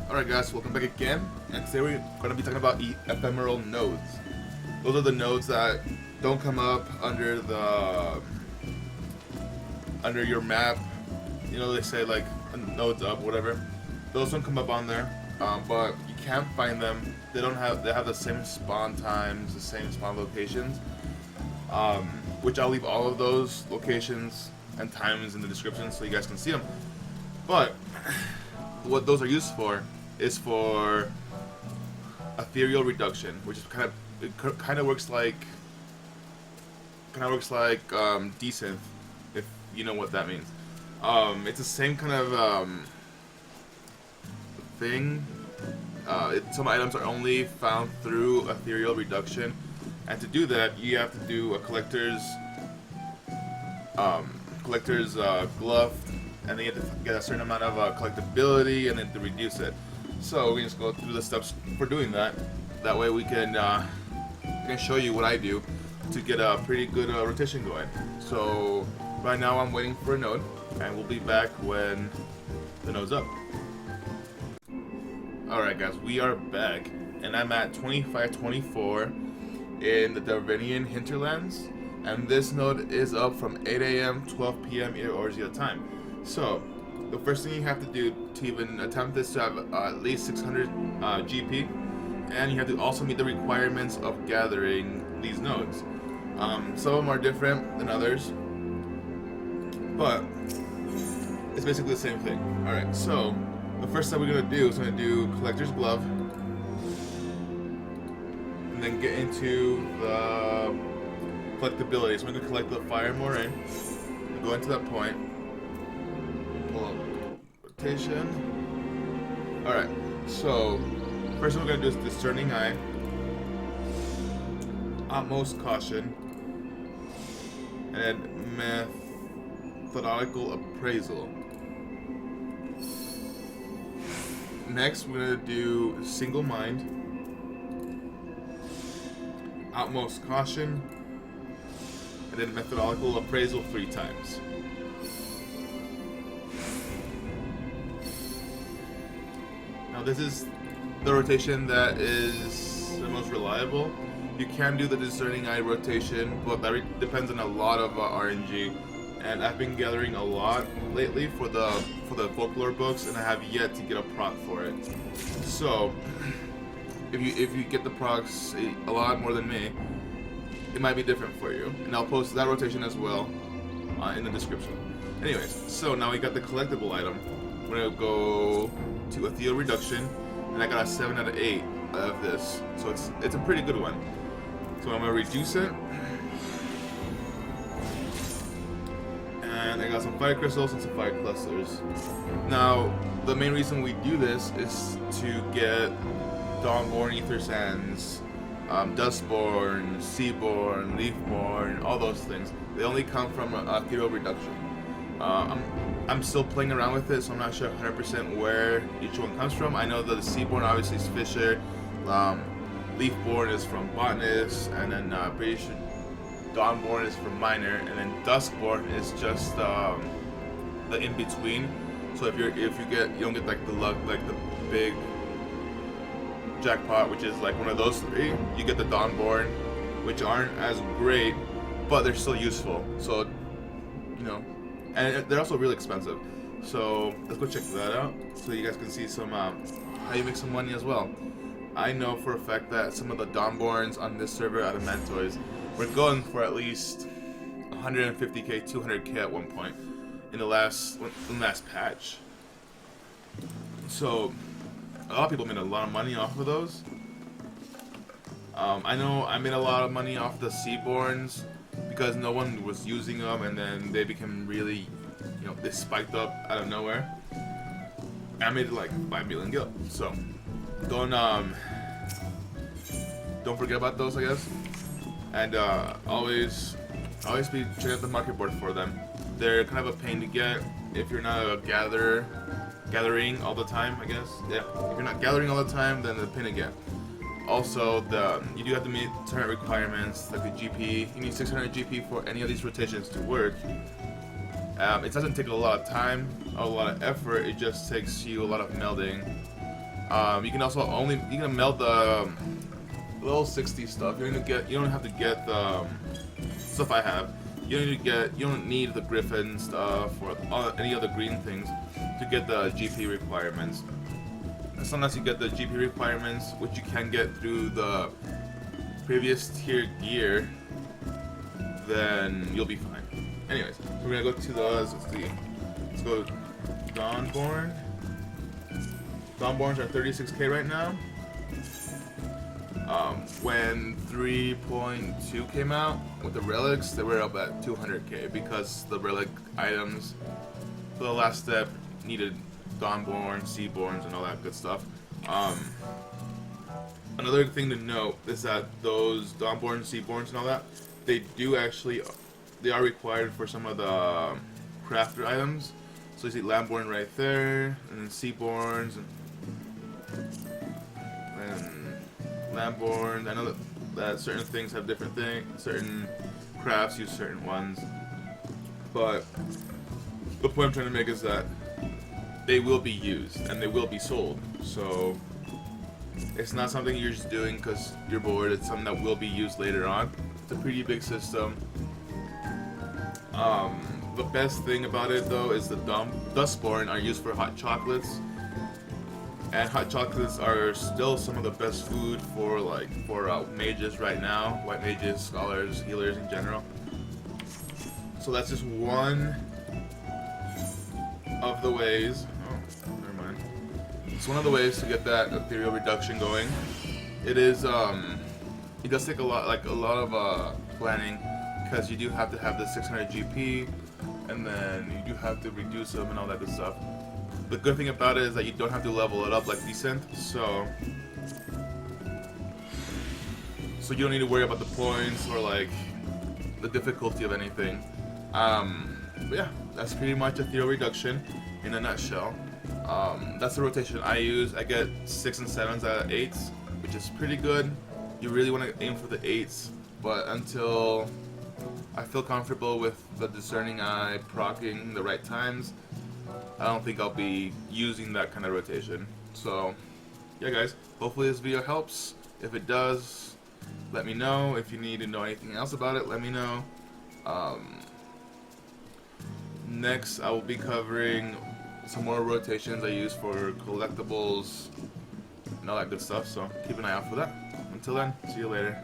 Alright guys, welcome back again, and today we're going to be talking about ephemeral nodes. Those are the nodes that don't come up under your map. You know, they say like nodes up, whatever. Those don't come up on there, but you can find them. They have the same spawn times, the same spawn locations, which I'll leave all of those locations and times in the description so you guys can see them. But what those are used for is for ethereal reduction, which is kind of works like desynth, if you know what that means. It's the same kind of thing. Some items are only found through ethereal reduction, and to do that, you have to do a collector's glove, and then you have to get a certain amount of collectability, and then to reduce it. So we just go through the steps for doing that. That way we can show you what I do to get a pretty good rotation going. So right now I'm waiting for a node, and we'll be back when the node's up. Alright guys, we are back, and I'm at 2524 in the Darwinian hinterlands, and this node is up from 8 AM, 12 PM Ouroboros time. So the first thing you have to do to even attempt this to have at least 600 GP, and you have to also meet the requirements of gathering these nodes. Some of them are different than others, but it's basically the same thing. Alright, so the first step we're going to do is collector's glove, and then get into the collectability. So we're going to collect the fire moraine, and go into that point. Rotation. Alright, so first thing we're going to do is Discerning Eye, Utmost Caution, and then Methodical Appraisal. Next, we're going to do Single Mind, Utmost Caution, and then Methodical Appraisal 3 times. Now this is the rotation that is the most reliable. You can do the Discerning Eye rotation, but that depends on a lot of RNG. And I've been gathering a lot lately for the folklore books, and I have yet to get a proc for it. So if you get the procs a lot more than me, it might be different for you. And I'll post that rotation as well in the description. Anyways, so now we got the collectible item. We're gonna go to ethereal reduction, and I got a 7 out of 8 of this, so it's a pretty good one. So I'm gonna reduce it, and I got some fire crystals and some fire clusters. Now the main reason we do this is to get Dawnborn, Ether Sands, Dustborn, Seaborn, Leafborn, all those things. They only come from ethereal reduction. I'm still playing around with it, so I'm not sure 100% where each one comes from. I know that the Seaborn obviously is Fisher, Leafborn is from Botanist, and then pretty sure Dawnborn is from Miner, and then Duskborn is just the in between. So if you don't get like the luck, like the big jackpot, which is like one of those 3, you get the Dawnborn, which aren't as great, but they're still useful. So you know. And they're also really expensive. So let's go check that out so you guys can see some how you make some money as well. I know for a fact that some of the Dawnborns on this server out of Mantoys were going for at least 150k, 200k at one point in the last patch. So a lot of people made a lot of money off of those. I know I made a lot of money off the Seaborns, because no one was using them, and then they became really, they spiked up out of nowhere. I made like 5 million gil. So don't forget about those, I guess. And always be checking out the market board for them. They're kind of a pain to get if you're not a gathering all the time, I guess. Yeah, if you're not gathering all the time, then they're a pain to get. Also, you do have to meet certain requirements, like the GP. You need 600 GP for any of these rotations to work. It doesn't take a lot of time, a lot of effort. It just takes you a lot of melding You can also you can melt the level 60 stuff. You don't have to get the stuff I have. You don't need the Griffin stuff or any other green things to get the GP requirements. As long as you get the GP requirements, which you can get through the previous tier gear, then you'll be fine. Anyways, so we're gonna go to the, let's go Dawnborn. Dawnborns are 36k right now. When 3.2 came out with the relics, they were up at 200k because the relic items for the last step needed Dawnborn, Seaborns, and all that good stuff. Another thing to note is that those Dawnborn, Seaborns, and all that, they are required for some of the crafter items. So you see Lamborn right there, and then Seaborns, and Lamborn. I know that certain things have different things, certain crafts use certain ones, but the point I'm trying to make is that they will be used and they will be sold. So it's not something you're just doing because you're bored. It's something that will be used later on. It's a pretty big system. The best thing about it though is the Dustborn are used for hot chocolates. And hot chocolates are still some of the best food for mages right now, white mages, scholars, healers in general. So that's just one of the ways. Oh, never mind. It's one of the ways to get that ethereal reduction going. It is it does take a lot of planning because you do have to have the 600 GP, and then you do have to reduce them and all that good stuff. The good thing about it is that you don't have to level it up like Descent, so you don't need to worry about the points or like the difficulty of anything. But yeah, that's pretty much ethereal reduction in a nutshell. That's the rotation I use. I get 6 and 7s out of 8s, which is pretty good. You really want to aim for the 8s, but until I feel comfortable with the Discerning Eye proccing the right times, I don't think I'll be using that kind of rotation. So, yeah guys, hopefully this video helps. If it does, let me know. If you need to know anything else about it, let me know. Next, I will be covering some more rotations I use for collectibles and all that good stuff, so keep an eye out for that. Until then, see you later.